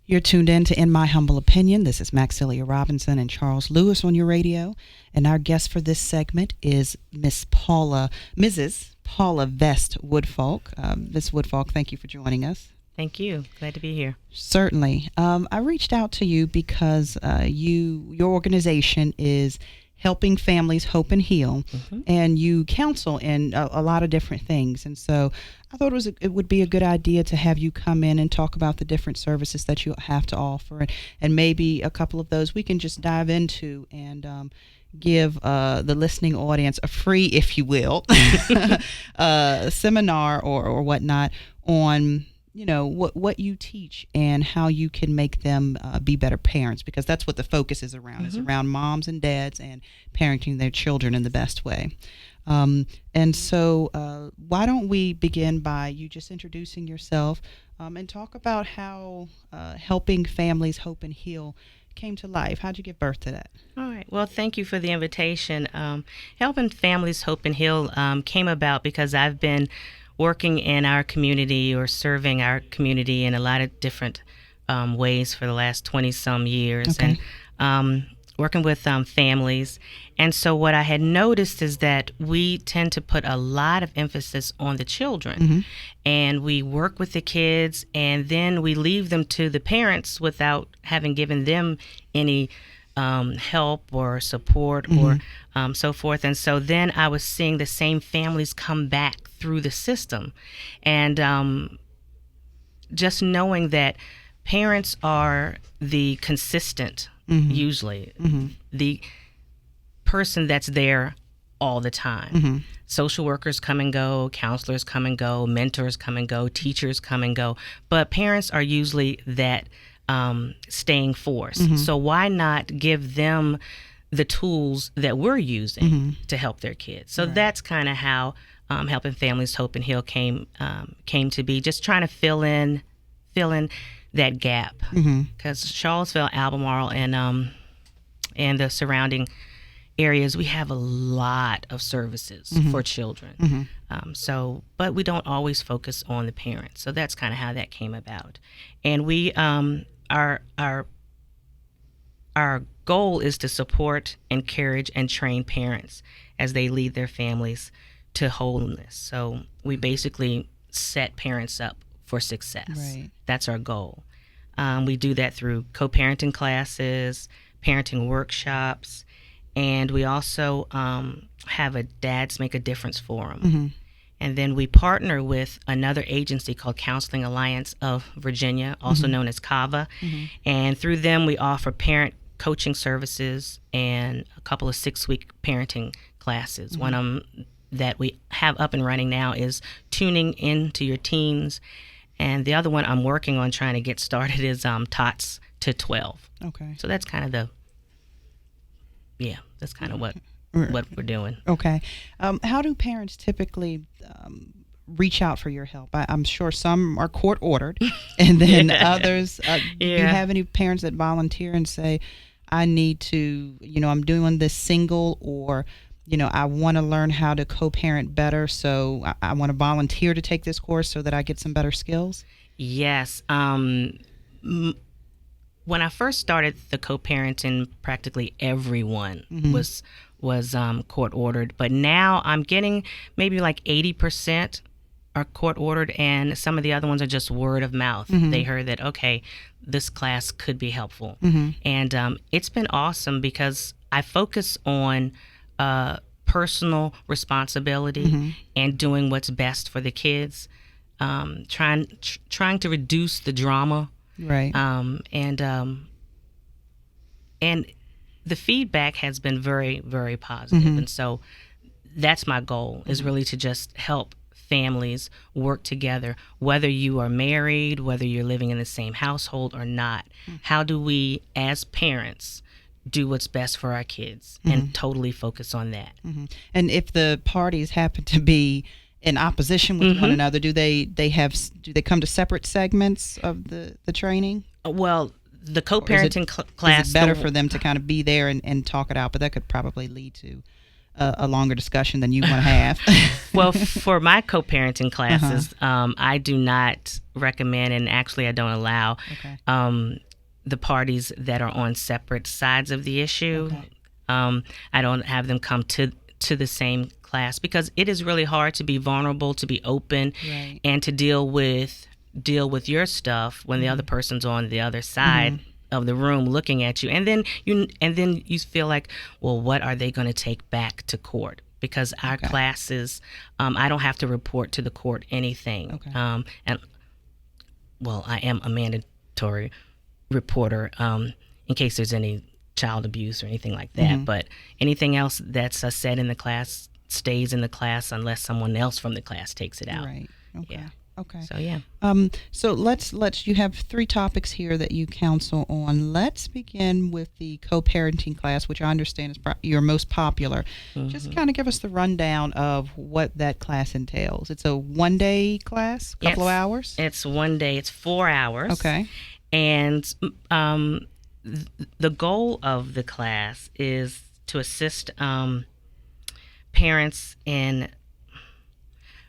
You're tuned in to In My Humble Opinion. This is Maxilia Robinson and Charles Lewis on your radio. And our guest for this segment is Mrs. Paula Vest-Woodfolk. Ms. Woodfolk, thank you for joining us. Thank you. Glad to be here. Certainly. I reached out to you because your organization is Helping Families Hope and Heal, and you counsel in a lot of different things. And so I thought it would be a good idea to have you come in and talk about the different services that you have to offer, and maybe a couple of those we can just dive into and give the listening audience a free, if you will, seminar or whatnot on what you teach and how you can make them be better parents, because that's what the focus is around. It's around moms and dads and parenting their children in the best way. And so why don't we begin by you just introducing yourself and talk about how Helping Families Hope and Heal came to life. How'd you give birth to that? All right. Well, thank you for the invitation. Helping Families Hope and Heal came about because I've been working in our community or serving our community in a lot of different ways for the last 20-some years, and working with families. And so what I had noticed is that we tend to put a lot of emphasis on the children, and we work with the kids, and then we leave them to the parents without having given them any help or support or so forth. And so then I was seeing the same families come back through the system, and just knowing that parents are the consistent, usually the person that's there all the time. Social workers come and go, counselors come and go, mentors come and go, teachers come and go, but parents are usually that staying force. So why not give them the tools that we're using to help their kids? So that's kind of how Helping Families Hope and Heal came to be, just trying to fill in that gap, because Charlottesville, Albemarle, and the surrounding areas, we have a lot of services for children. But we don't always focus on the parents. So that's kind of how that came about. And we our goal is to support, encourage, and train parents as they lead their families to wholeness. So we basically set parents up for success. Right. That's our goal. We do that through co-parenting classes, parenting workshops, and we also have a Dads Make a Difference forum. And then we partner with another agency called Counseling Alliance of Virginia, also known as CAVA. And through them, we offer parent coaching services and a couple of 6-week parenting classes. One of them that we have up and running now is Tuning Into Your Teens. And the other one I'm working on trying to get started is Tots to 12. Okay. So that's kind of that's kind of what we're doing. Okay. How do parents typically reach out for your help? I'm sure some are court ordered, and then others. Do you have any parents that volunteer and say, I need to, I'm doing this single, or, I want to learn how to co-parent better, so I want to volunteer to take this course so that I get some better skills? Yes. When I first started the co-parenting, practically everyone was court ordered, but now I'm getting maybe like 80% are court ordered, and some of the other ones are just word of mouth. They heard that, okay, this class could be helpful. And it's been awesome because I focus on personal responsibility and doing what's best for the kids, trying to reduce the drama. Right. And the feedback has been very, very positive. And so that's my goal, is really to just help families work together, whether you are married, whether you're living in the same household or not. How do we, as parents, do what's best for our kids and totally focus on that? And if the parties happen to be in opposition with one another, do they come to separate segments of the training? Well, the co-parenting class, is it better for them to kind of be there and talk it out? But that could probably lead to a longer discussion than you want to have. Well, for my co-parenting classes, I do not recommend, and actually I don't allow the parties that are on separate sides of the issue. I don't have them come to the same class, because it is really hard to be vulnerable, to be open, and to deal with your stuff when the other person's on the other side of the room looking at you, and then you feel like, well, what are they going to take back to court? Because our classes, I don't have to report to the court anything, and well, I am a mandatory reporter in case there's any child abuse or anything like that. But anything else that's said in the class stays in the class unless someone else from the class takes it out. Right. Okay. Yeah. Okay. So yeah. So let's you have 3 topics here that you counsel on. Let's begin with the co-parenting class, which I understand is your most popular. Just kind of give us the rundown of what that class entails. It's a 1-day class, couple of hours. It's 1 day. It's 4 hours. Okay. And the goal of the class is to assist parents in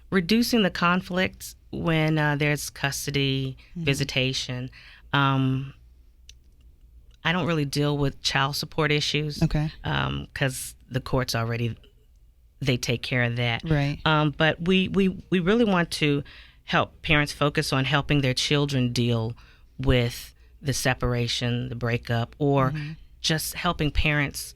reducing the conflicts when there's custody, visitation. I don't really deal with child support issues, because the courts already, they take care of that. Right. But we really want to help parents focus on helping their children deal with the separation, the breakup, or just helping parents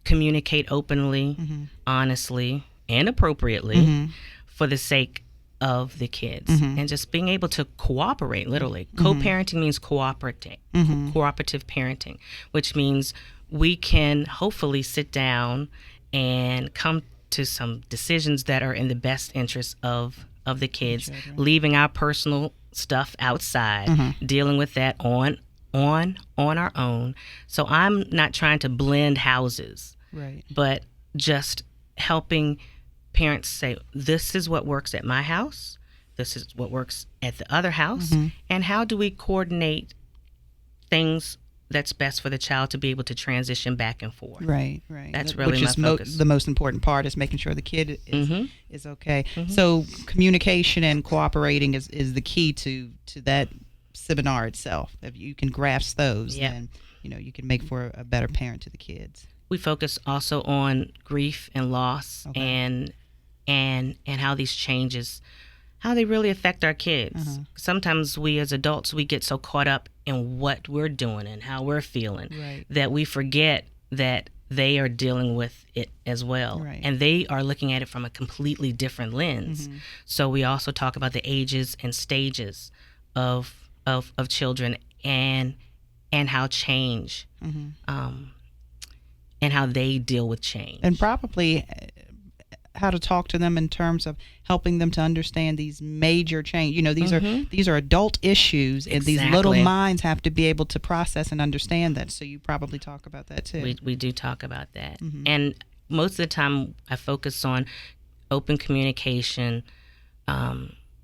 communicate openly, honestly, and appropriately for the sake of the kids, and just being able to cooperate, literally. Co-parenting means cooperative parenting, which means we can hopefully sit down and come to some decisions that are in the best interest of the kids, leaving our personal stuff outside, dealing with that on our own. So I'm not trying to blend houses, but just helping parents say, this is what works at my house, this is what works at the other house, and how do we coordinate things that's best for the child to be able to transition back and forth. Right. That's really my focus. The most important part is making sure the kid is okay. So communication and cooperating is the key to that seminar itself. If you can grasp those, then you can make for a better parent to the kids. We focus also on grief and loss, and how these changes, how they really affect our kids. Sometimes we as adults, we get so caught up in what we're doing and how we're feeling that we forget that they are dealing with it as well. And they are looking at it from a completely different lens. So we also talk about the ages and stages of children, and how change, and how they deal with change. And probably how to talk to them in terms of helping them to understand these major change. These are adult issues, and these little minds have to be able to process and understand that. So you probably talk about that too. We do talk about that. And most of the time I focus on open communication,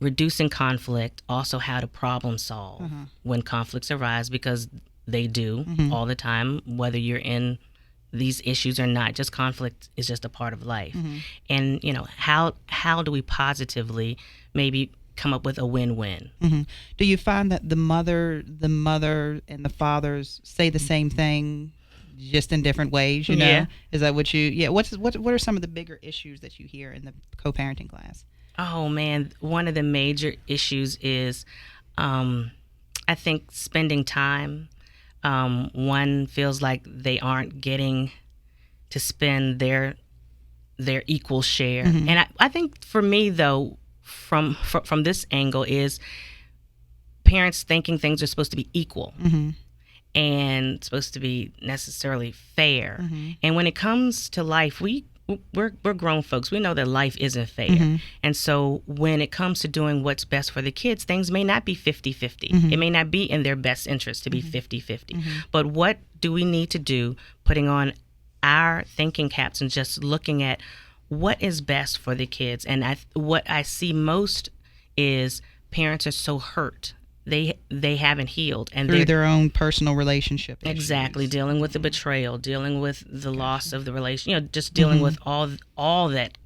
reducing conflict, also how to problem solve when conflicts arise, because they do all the time, whether you're in these issues or not. Just conflict is just a part of life. And how do we positively maybe come up with a win-win? Do you find that the mother and the fathers say the same thing, just in different ways? Is that what you? What are some of the bigger issues that you hear in the co-parenting class? Oh man, one of the major issues is, I think, spending time. One feels like they aren't getting to spend their equal share. And I think for me, though, from this angle, is parents thinking things are supposed to be equal and supposed to be necessarily fair. And when it comes to life, we're grown folks. We know that life isn't fair. And so when it comes to doing what's best for the kids, things may not be 50-50. It may not be in their best interest to be 50-50. But what do we need to do, putting on our thinking caps and just looking at what is best for the kids? And what I see most is parents are so hurt they haven't healed, and through their own personal relationship issues. Exactly, dealing with the betrayal, dealing with the loss of the relation, just dealing with all that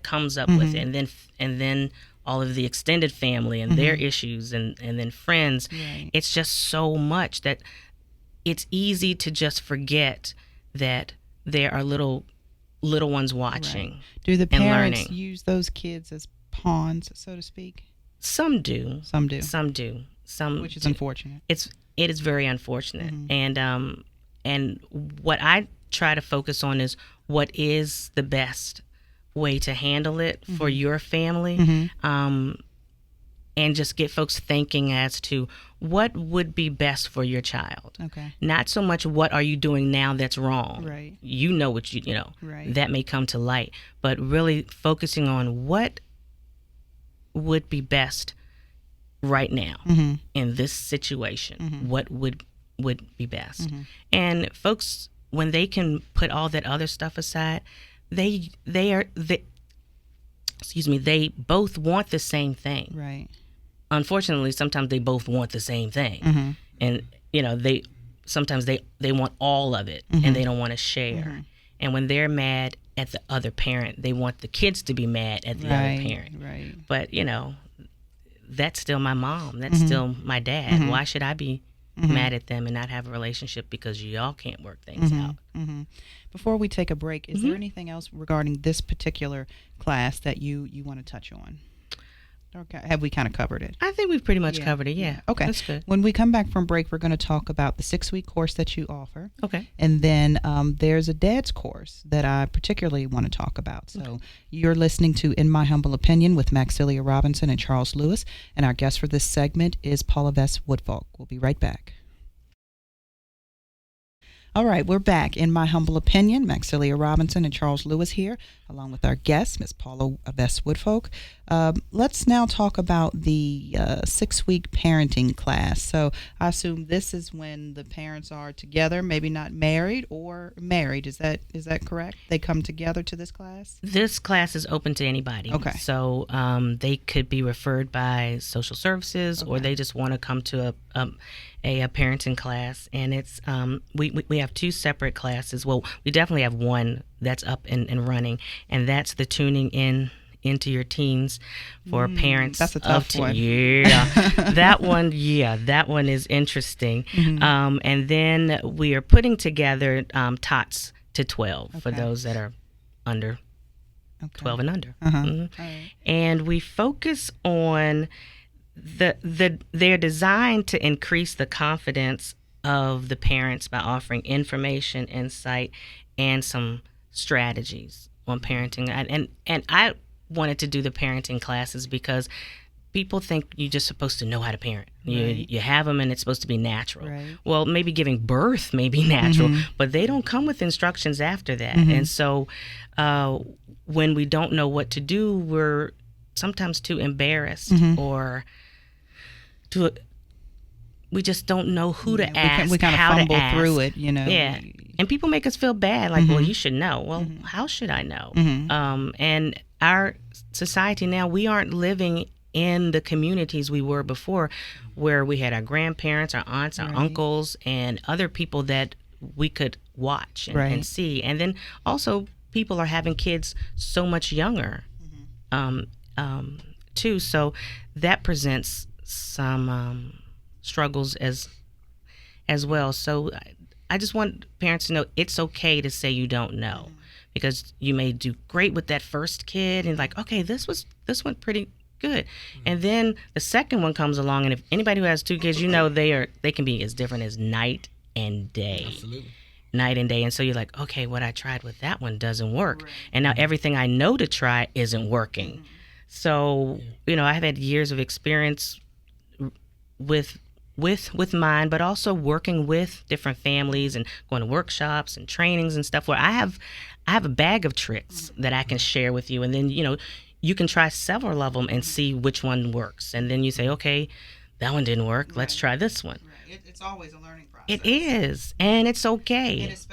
comes up with it, and then all of the extended family and their issues, and then friends. Right. It's just so much that it's easy to just forget that there are little ones watching. Right. Do the parents learning. use those kids as pawns, so to speak? Some do. Some do. Some do. Some, which is unfortunate. It is very unfortunate, and what I try to focus on is what is the best way to handle it for your family, and just get folks thinking as to what would be best for your child. Okay. Not so much what are you doing now that's wrong. Right. You know what you know. Right. That may come to light, but really focusing on what would be best right now in this situation. What would be best. And folks, when they can put all that other stuff aside, they both want the same thing. Right. Unfortunately, sometimes they both want the same thing, and they sometimes they want all of it, and they don't want to share. And when they're mad at the other parent, they want the kids to be mad at the other parent. Right. But that's still my mom. That's still my dad. Why should I be mad at them and not have a relationship because y'all can't work things out? Before we take a break, is there anything else regarding this particular class that you want to touch on? Okay. Have we kind of covered it? I think we've pretty much covered it, yeah. Okay. That's good. When we come back from break, we're going to talk about the 6-week course that you offer. Okay. And then there's a dad's course that I particularly want to talk about. So you're listening to In My Humble Opinion with Maxilia Robinson and Charles Lewis. And our guest for this segment is Paula Vest-Woodfolk. We'll be right back. All right, we're back. In My Humble Opinion, Maxilia Robinson and Charles Lewis here, along with our guest, Ms. Paula Vest-Woodfolk. Let's now talk about the 6-week parenting class. So I assume this is when the parents are together, maybe not married or married. Is that correct? They come together to this class? This class is open to anybody. Okay. So they could be referred by social services, or they just want to come to a parenting class, and it's we have 2 separate classes. Well, we definitely have one that's up and running, and that's the tuning into your teens for parents. That's a tough one. Yeah, that one is interesting. And then we are putting together tots to 12 for those that are under 12 and under. Right. And we focus on they're designed to increase the confidence of the parents by offering information, insight, and some strategies on parenting. And I wanted to do the parenting classes because people think you're just supposed to know how to parent. You have them and it's supposed to be natural. Right. Well, maybe giving birth may be natural, but they don't come with instructions after that. And so when we don't know what to do, we're sometimes too embarrassed or we just don't know who to ask, we kind of how fumble to ask. through it, Yeah, and people make us feel bad, like, well, you should know. Well, how should I know? And our society now, we aren't living in the communities we were before, where we had our grandparents, our aunts, our uncles, and other people that we could watch and see. And then also people are having kids so much younger, too. So that presents some struggles as well. So I just want parents to know it's okay to say you don't know, because you may do great with that first kid and like, okay, this went pretty good, and then the second one comes along, and if anybody who has 2 kids, they can be as different as night and day. Absolutely. Night and day. And so you're like, okay, what I tried with that one doesn't work, and now everything I know to try isn't working. So I've had years of experience with mine, but also working with different families and going to workshops and trainings and stuff, where I have a bag of tricks that I can share with you, and then you can try several of them and see which one works, and then you say, okay, that one didn't work, let's try this one. It's always a learning process. It is, and it's okay. And it's,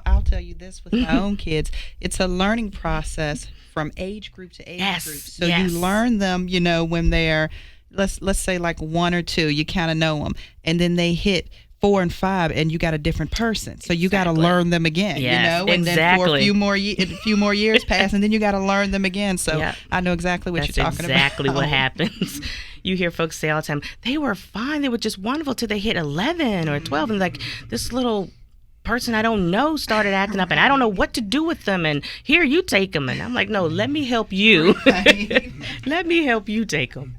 I'll tell you this with my own kids, it's a learning process from age group to age group. So you learn them, when they're let's say like 1 or 2, you kind of know them, and then they hit 4 and 5, and you got a different person, so you got to learn them again. Yes, and then for a few more years pass, and then you got to learn them again. So I know exactly what you're talking about. That's exactly what happens. You hear folks say all the time, they were fine, they were just wonderful till they hit 11 or 12, and like this little person I don't know started acting up, and I don't know what to do with them, and here, you take them. And I'm like, no, let me help you. Let me help you take them.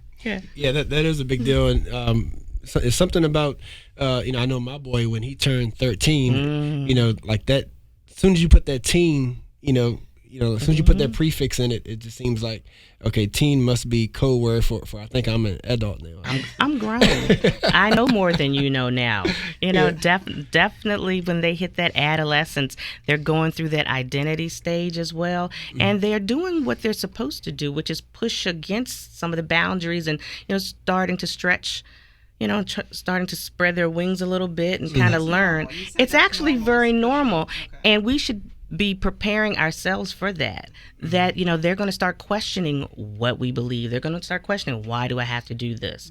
Yeah, that is a big deal. And so it's something about I know my boy, when he turned 13, like that, as soon as you put that teen, as soon as you put that prefix in it, it just seems like, okay, teen must be code word for I think I'm an adult now. I'm grown. I know more than you know now. Definitely when they hit that adolescence, they're going through that identity stage as well. And they're doing what they're supposed to do, which is push against some of the boundaries and, starting to stretch, starting to spread their wings a little bit and kind of learn. It's actually very normal. Okay. And we should be preparing ourselves for that. That, they're going to start questioning what we believe. They're going to start questioning, why do I have to do this?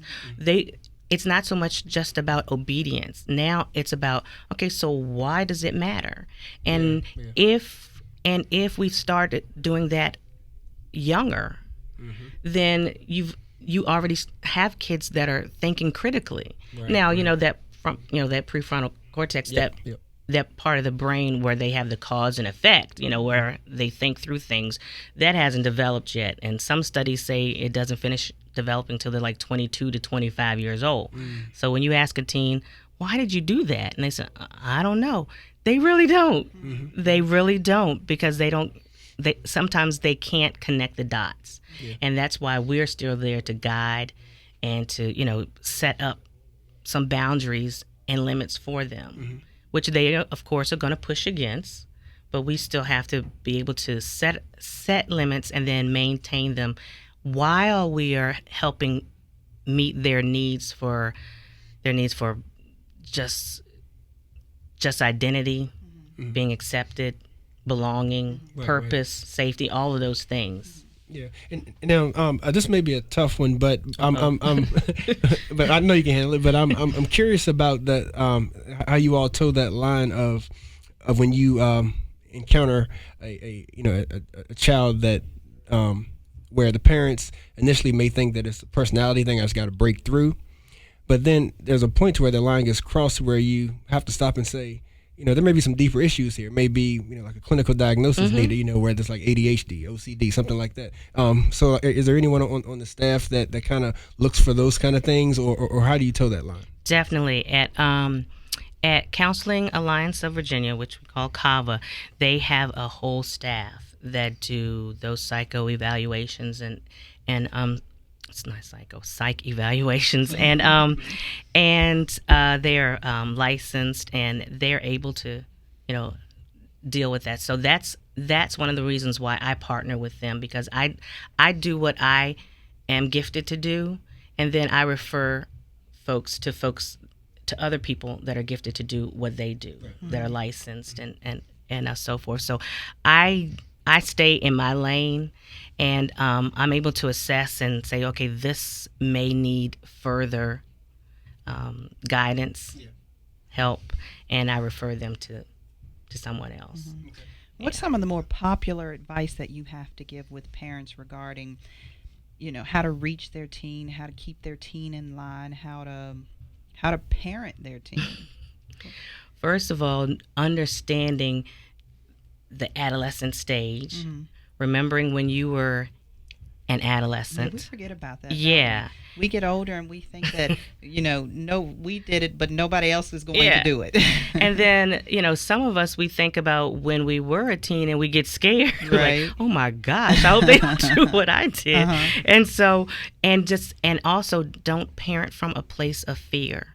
It's not so much just about obedience. Now it's about, okay, so why does it matter? And if we started doing that younger, then you already have kids that are thinking critically. Right, now, that that prefrontal cortex, that part of the brain where they have the cause and effect, where they think through things, that hasn't developed yet. And some studies say it doesn't finish developing until they're like 22 to 25 years old. So when you ask a teen, why did you do that? And they say, I don't know. They really don't. They really don't, because sometimes they can't connect the dots. And that's why we're still there to guide and to, set up some boundaries and limits for them. Which they, of course, are going to push against, but we still have to be able to set limits and then maintain them while we are helping meet their needs for just identity, being accepted, belonging, purpose, safety, all of those things. Yeah, and now this may be a tough one, but but I know you can handle it. But I'm curious about that, how you all toe that line of when you encounter a child that where the parents initially may think that it's a personality thing that's got to break through, but then there's a point to where the line gets crossed where you have to stop and say, there may be some deeper issues here. Maybe, like a clinical diagnosis needed, where there's like ADHD, OCD, something like that. So is there anyone on the staff that kind of looks for those kind of things, or how do you toe that line? Definitely. At Counseling Alliance of Virginia, which we call CAVA, they have a whole staff that do those psycho evaluations and it's not psych evaluations, and they're licensed, and they're able to, deal with that. So that's one of the reasons why I partner with them, because I do what I am gifted to do, and then I refer folks to other people that are gifted to do what they do, that are licensed and so forth. So I stay in my lane, and I'm able to assess and say, okay, this may need further guidance, help, and I refer them to someone else. Okay. What's some of the more popular advice that you have to give with parents regarding, how to reach their teen, how to keep their teen in line, how to parent their teen? First of all, understanding the adolescent stage, remembering when you were an adolescent. We forget about that. Yeah. We get older and we think that, no, we did it, but nobody else is going to do it. And then, some of us, we think about when we were a teen and we get scared. Right. Like, oh my gosh, I hope they don't do what I did. And so, and also don't parent from a place of fear.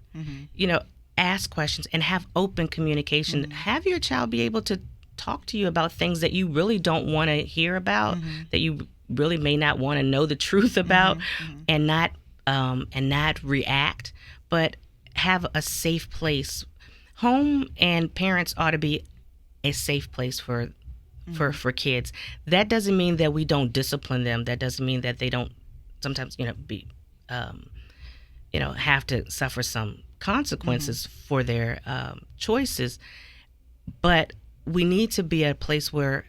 Ask questions and have open communication. Have your child be able to talk to you about things that you really don't want to hear about, that you really may not want to know the truth about, and not react, but have a safe place. Home and parents ought to be a safe place for kids. That doesn't mean that we don't discipline them. That doesn't mean that they don't sometimes be have to suffer some consequences for their choices. But we need to be at a place where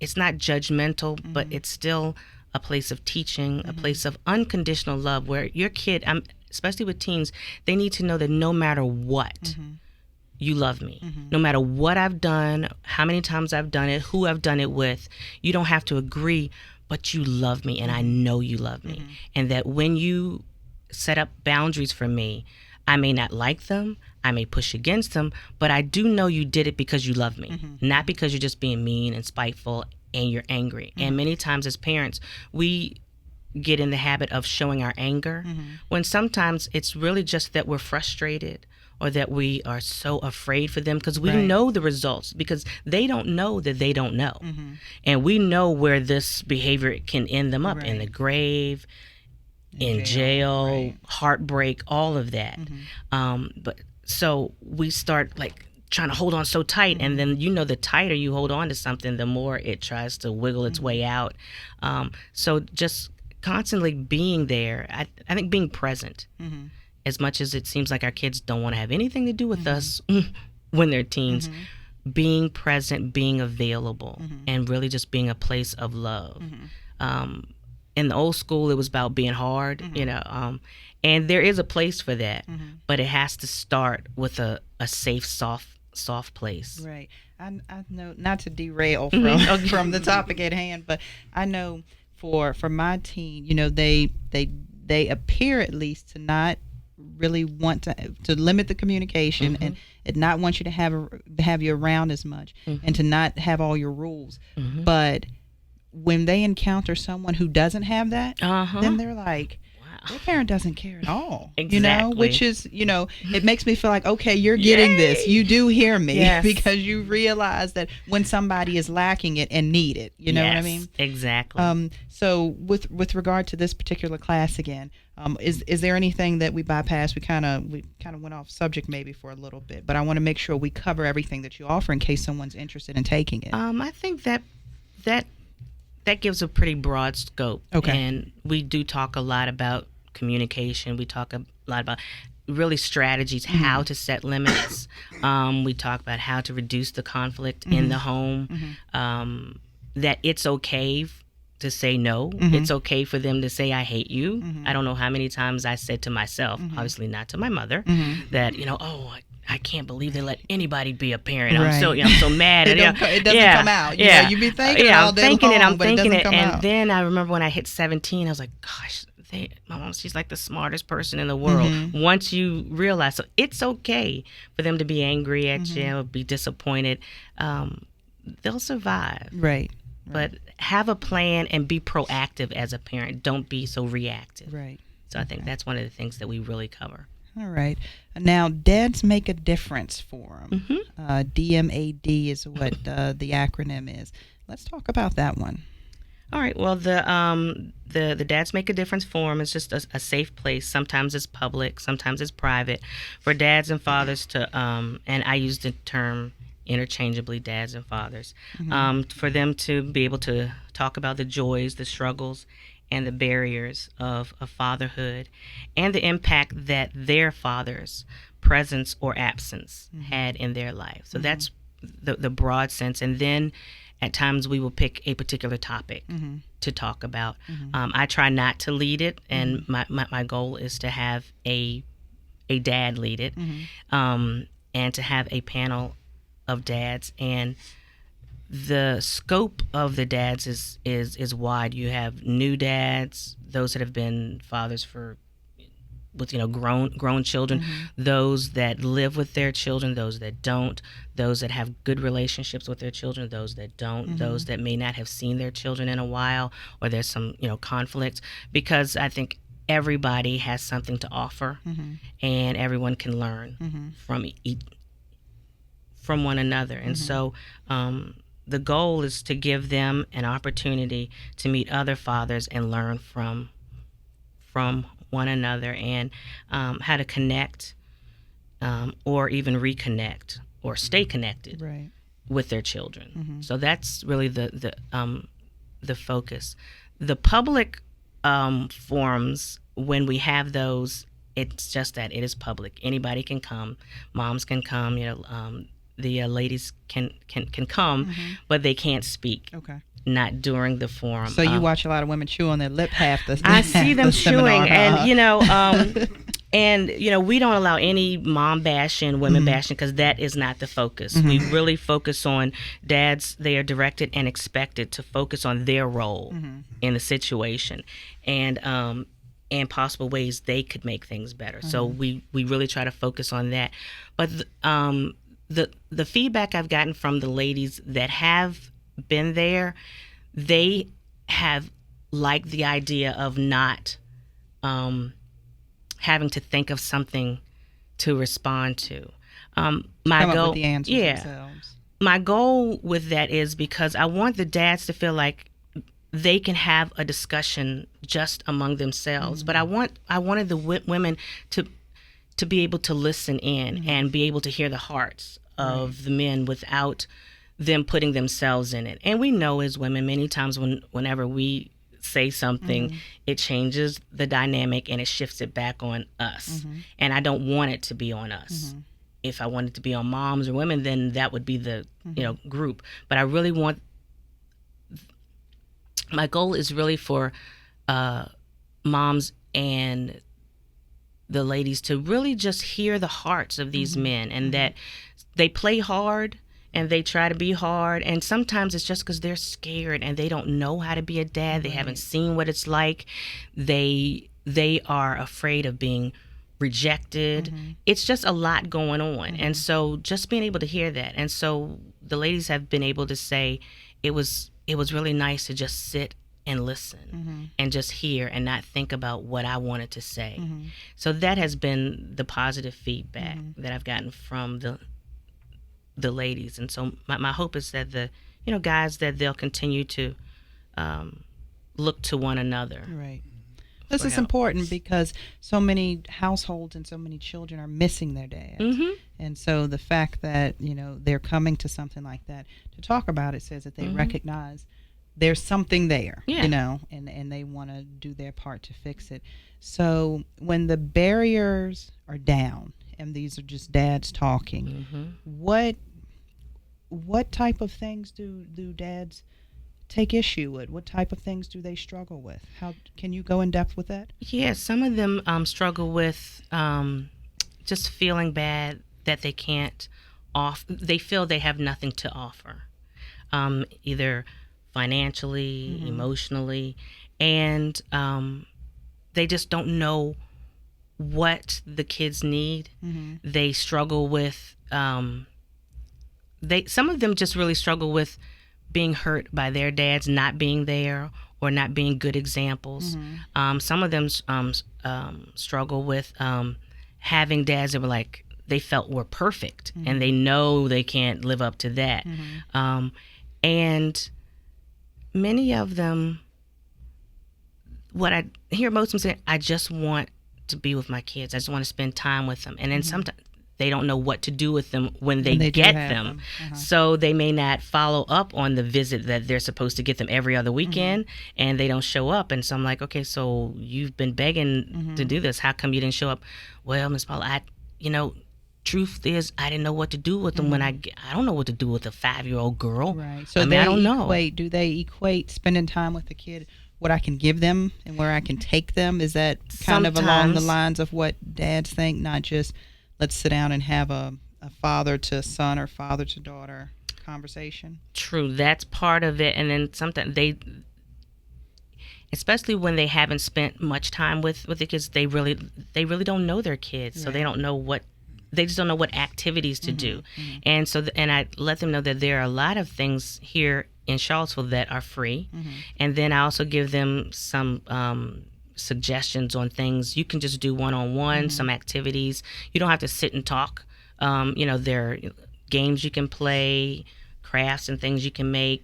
it's not judgmental, but it's still a place of teaching, a place of unconditional love, where your kid, especially with teens, they need to know that no matter what, you love me. No matter what I've done, how many times I've done it, who I've done it with, you don't have to agree, but you love me, and I know you love me. And that when you set up boundaries for me, I may not like them, I may push against them, but I do know you did it because you love me, not because you're just being mean and spiteful and you're angry. And many times as parents, we get in the habit of showing our anger when sometimes it's really just that we're frustrated, or that we are so afraid for them, because we know the results, because they don't know that they don't know. And we know where this behavior can end them up, in the grave, in jail, heartbreak, all of that. But so we start like trying to hold on so tight, and then the tighter you hold on to something, the more it tries to wiggle its way out. So just constantly being there, I think being present, as much as it seems like our kids don't want to have anything to do with us when they're teens, being present, being available, and really just being a place of love. In the old school, it was about being hard, and there is a place for that, but it has to start with a safe, soft place. Right. I know, not to derail from the topic at hand, but I know for my teen, they appear at least to not really want to limit the communication, and not want you to have you around as much, and to not have all your rules. But when they encounter someone who doesn't have that, then they're like, their parent doesn't care at all. Exactly. Which is, it makes me feel like, okay, you're getting this. You do hear me, because you realize that when somebody is lacking it and need it, you know what I mean? Exactly. So with regard to this particular class again, is there anything that we bypassed? We kind of went off subject maybe for a little bit, but I want to make sure we cover everything that you offer in case someone's interested in taking it. I think that gives a pretty broad scope. Okay. And we do talk a lot about communication. We talk a lot about really strategies, how to set limits. We talk about how to reduce the conflict in the home, that it's okay to say no. It's okay for them to say, I hate you. I don't know how many times I said to myself, obviously not to my mother, that, I can't believe they let anybody be a parent. I'm so mad. It doesn't come out. You be thinking it all day long, but it doesn't come out. And then I remember when I hit 17, I was like, gosh, my mom, she's like the smartest person in the world. Once you realize, so it's okay for them to be angry at you, be disappointed. They'll survive. Right. But have a plan and be proactive as a parent. Don't be so reactive. Right. So I think that's one of the things that we really cover. All right. Now, Dads Make a Difference Forum. DMAD is what the acronym is. Let's talk about that one. All right. Well, the Dads Make a Difference Forum is just a safe place. Sometimes it's public, sometimes it's private, for dads and fathers to, and I use the term interchangeably, dads and fathers, for them to be able to talk about the joys, the struggles, and the barriers of fatherhood, and the impact that their father's presence or absence had in their life. So that's the broad sense. And then at times we will pick a particular topic to talk about. I try not to lead it, and my goal is to have a dad lead it, and to have a panel of dads. And the scope of the dads is wide. You have new dads, those that have been fathers with grown children, those that live with their children, those that don't, those that have good relationships with their children, those that don't, those that may not have seen their children in a while, or there's some conflict, because I think everybody has something to offer, and everyone can learn from one another. And so the goal is to give them an opportunity to meet other fathers and learn from one another, and how to connect, or even reconnect, or stay connected with their children. So that's really the focus. The public forums, when we have those, it's just that it is public. Anybody can come. Moms can come. The ladies can come, but they can't speak. Okay. Not during the forum. So you watch a lot of women chew on their lip half the I see them chewing, seminar, and we don't allow any mom bashing, women bashing, because that is not the focus. We really focus on dads. They are directed and expected to focus on their role in the situation, and possible ways they could make things better. So we really try to focus on that. But the feedback I've gotten from the ladies that have been there, they have liked the idea of not having to think of something to respond to. My come goal, up with the answers themselves. My goal with that is because I want the dads to feel like they can have a discussion just among themselves. But I wanted the women to be able to listen in and be able to hear the hearts of the men without them putting themselves in it. And we know as women, many times whenever we say something, it changes the dynamic and it shifts it back on us. And I don't want it to be on us. If I want it to be on moms or women, then that would be the group. But I really want, my goal is really for moms and the ladies to really just hear the hearts of these men, and that they play hard and they try to be hard, and sometimes it's just because they're scared and they don't know how to be a dad. They haven't seen what it's like. They are afraid of being rejected. It's just a lot going on. And so just being able to hear that. And so the ladies have been able to say it was really nice to just sit and listen and just hear and not think about what I wanted to say. So that has been the positive feedback that I've gotten from the ladies. And so my hope is that the guys, that they'll continue to look to one another. Right. This is important because so many households and so many children are missing their dads. And so the fact that, they're coming to something like that to talk about it says that they recognize there's something there, and they want to do their part to fix it. So when the barriers are down and these are just dads talking, what type of things do dads take issue with? What type of things do they struggle with? How can you go in depth with that? Yeah, some of them struggle with just feeling bad that they can't they feel they have nothing to offer, either financially, emotionally, and they just don't know what the kids need. They struggle with some of them just really struggle with being hurt by their dads not being there or not being good examples. Some of them struggle with having dads that were like they felt were perfect, and they know they can't live up to that. And many of them, what I hear most of them say, I just want to be with my kids. I just want to spend time with them. And then sometimes they don't know what to do with them when they get them. So they may not follow up on the visit that they're supposed to get them every other weekend, and they don't show up. And so I'm like, okay, so you've been begging to do this. How come you didn't show up? Well, Miss Paula, truth is, I didn't know what to do with them when I don't know what to do with a 5-year-old girl. Right. So I don't know. Do they equate spending time with the kid, what I can give them and where I can take them? Is that kind of along the lines of what dads think, not just let's sit down and have a father to son or father to daughter conversation? True. That's part of it. And then sometimes especially when they haven't spent much time with the kids, they really don't know their kids. Right. So they just don't know what activities to do. And so, and I let them know that there are a lot of things here in Charlottesville that are free. And then I also give them some suggestions on things you can just do one-on-one, some activities. You don't have to sit and talk. There are games you can play, crafts and things you can make,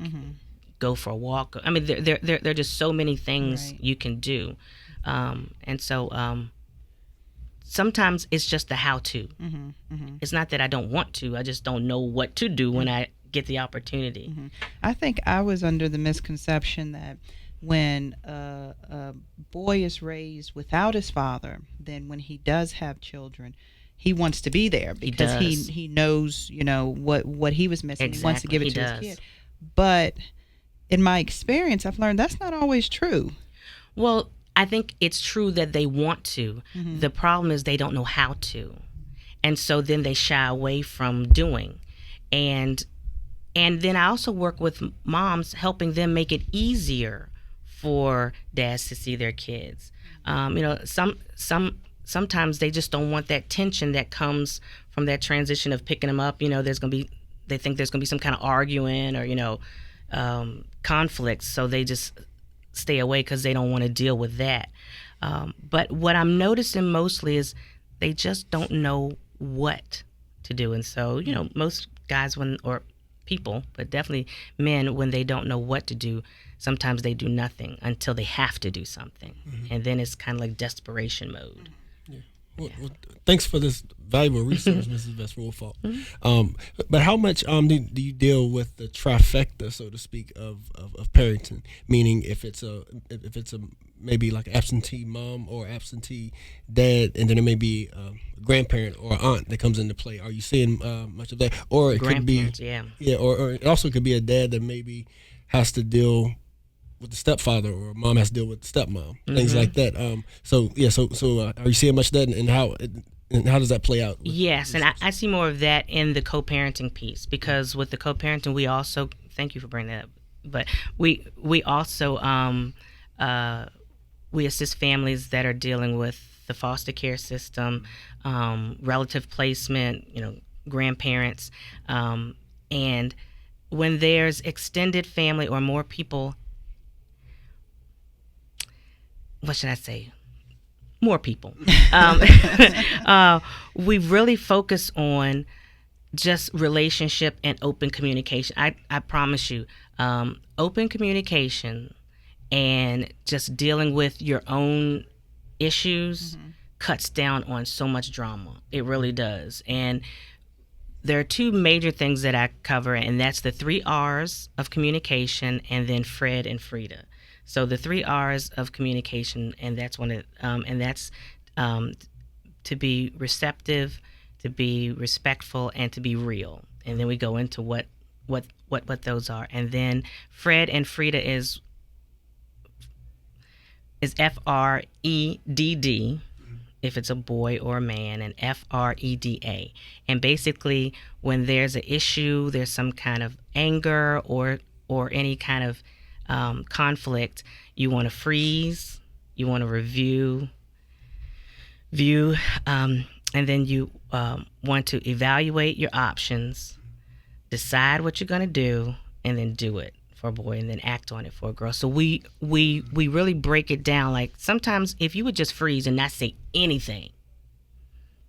go for a walk. I mean, there are just so many things you can do. And so, sometimes it's just the how-to. It's not that I don't want to. I just don't know what to do when I get the opportunity. I think I was under the misconception that when a boy is raised without his father, then when he does have children, he wants to be there because he knows, what he was missing. Exactly. He wants to give it to his kid. But in my experience, I've learned that's not always true. Well, I think it's true that they want to. Mm-hmm. The problem is they don't know how to. And so then they shy away from doing. And then I also work with moms, helping them make it easier for dads to see their kids. Sometimes they just don't want that tension that comes from that transition of picking them up. They think there's gonna be some kind of arguing or conflicts, so they just stay away because they don't want to deal with that. But what I'm noticing mostly is they just don't know what to do, and so most guys or people, but definitely men, when they don't know what to do, sometimes they do nothing until they have to do something, and then it's kind of like desperation mode. Yeah. Well, thanks for this valuable resource, Mrs. Vest-Woodfolk. But how much do you deal with the trifecta, so to speak, of parenting? Meaning, if it's a maybe like absentee mom or absentee dad, and then there may be a grandparent or aunt that comes into play. Are you seeing much of that? Or it could be, or it also could be a dad that maybe has to deal with the stepfather, or mom has to deal with the stepmom, things like that. So are you seeing much of that, and how does that play out? Yes, and I see more of that in the co-parenting piece, because with the co-parenting, we also, thank you for bringing that up, but we also we assist families that are dealing with the foster care system, relative placement, grandparents, and when there's extended family or more people, what should I say? More people. We really focus on just relationship and open communication. I promise you, open communication and just dealing with your own issues cuts down on so much drama. It really does. And there are two major things that I cover, and that's the 3 R's of communication, and then Fred and Frida. So the 3 R's of communication, and that's to be receptive, to be respectful, and to be real. And then we go into what those are. And then Fred and Frida is FREDD if it's a boy or a man, and FREDA. And basically, when there's an issue, there's some kind of anger or any kind of conflict, you want to freeze, you want to review, and then you want to evaluate your options, decide what you're going to do, and then do it for a boy, and then act on it for a girl. So we really break it down. Like, sometimes if you would just freeze and not say anything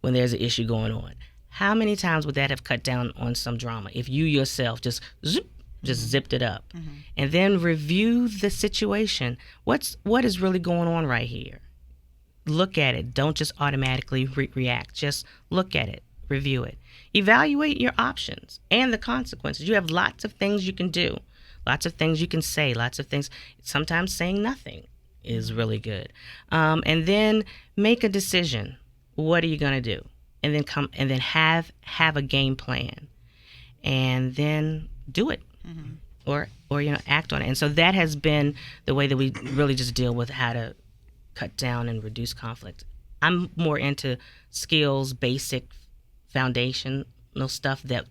when there's an issue going on, how many times would that have cut down on some drama if you yourself just zipped it up? And then review the situation. What is really going on right here? Look at it. Don't just automatically react. Just look at it, review it, evaluate your options and the consequences. You have lots of things you can do, lots of things you can say, lots of things. Sometimes saying nothing is really good. And then make a decision. What are you going to do? And then have a game plan, and then do it. Or act on it. And so that has been the way that we really just deal with how to cut down and reduce conflict. I'm more into skills, basic foundational stuff that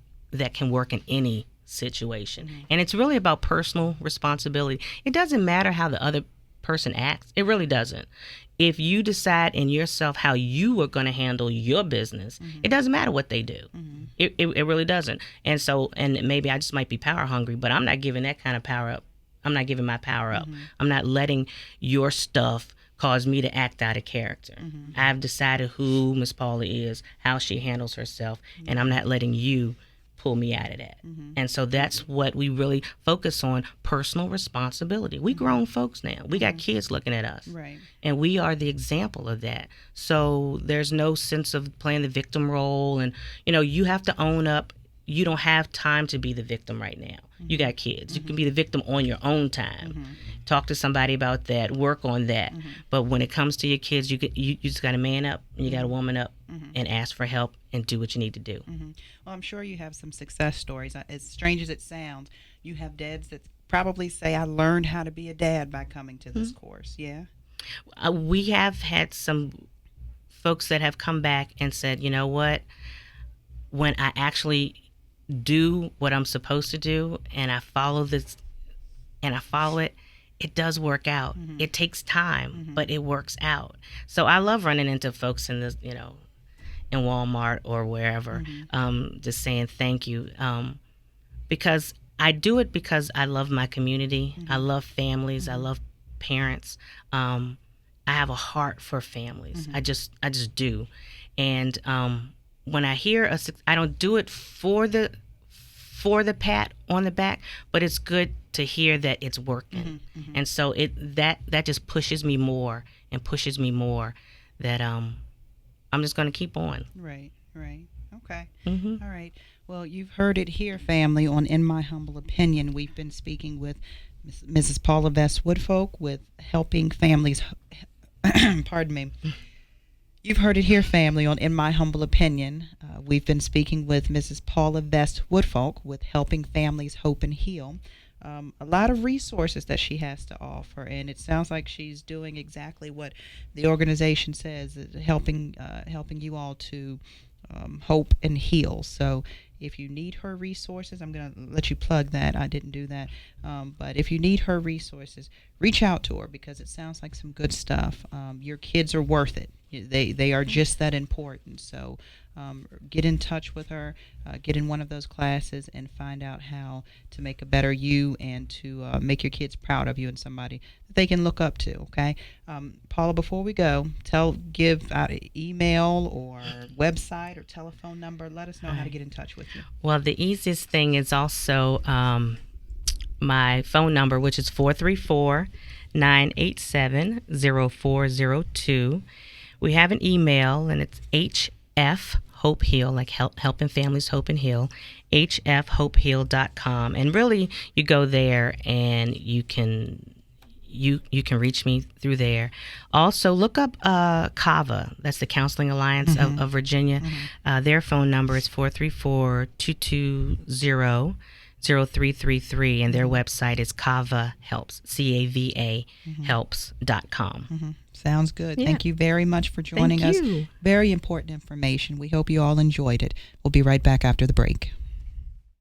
can work in any situation. And it's really about personal responsibility. It doesn't matter how the other person acts. It really doesn't. If you decide in yourself how you are going to handle your business, it doesn't matter what they do. It really doesn't. And so, and maybe I just might be power hungry, but I'm not giving that kind of power up. I'm not giving my power up. I'm not letting your stuff cause me to act out of character. I've decided who Miss Paula is, how she handles herself, and I'm not letting you pull me out of that. And so that's what we really focus on, personal responsibility. We grown folks now. We got kids looking at us. Right. And we are the example of that. So there's no sense of playing the victim role, and you have to own up you don't have time to be the victim right now. You got kids. You can be the victim on your own time. Talk to somebody about that. Work on that. But when it comes to your kids, you just got to man up. And you got to woman up and ask for help and do what you need to do. Well, I'm sure you have some success stories. As strange as it sounds, you have dads that probably say, I learned how to be a dad by coming to this course. Yeah? We have had some folks that have come back and said, you know what? When I actually do what I'm supposed to do and I follow this and I follow it, it does work out. It takes time, but it works out. So I love running into folks in this, in Walmart or wherever, just saying thank you. Because I do it because I love my community. I love families. I love parents. I have a heart for families. I just do. And when I hear I don't do it for the pat on the back, but it's good to hear that it's working. And so that just pushes me more and pushes me more that I'm just going to keep on. Right. Okay. All right. Well, you've heard it here, family, on In My Humble Opinion. We've been speaking with Mrs. Paula Vest-Woodfolk with Helping Families. Pardon me. You've heard it here, family, on In My Humble Opinion. We've been speaking with Mrs. Paula Vest-Woodfolk with Helping Families Hope and Heal. A lot of resources that she has to offer, and it sounds like she's doing exactly what the organization says, helping you all to hope and heal. So if you need her resources, I'm going to let you plug that. I didn't do that. But if you need her resources, reach out to her because it sounds like some good stuff. Your kids are worth it. They are just that important. So get in touch with her, get in one of those classes, and find out how to make a better you and to make your kids proud of you and somebody that they can look up to. Okay, Paula, before we go, give out an email or website or telephone number. Let us know how to get in touch with you. Well, the easiest thing is also my phone number, which is 434-987-0402. We have an email, and it's HF Hope Heal, like Helping Families Hope and Heal, hfhopeheal.com. And really, you go there and you can reach me through there. Also, look up CAVA. That's the Counseling Alliance of Virginia. Their phone number is 434-220-0333, and their website is CAVA Helps, CAVA helps.com. Sounds good. Yeah. Thank you very much for joining us. Very important information. We hope you all enjoyed it. We'll be right back after the break.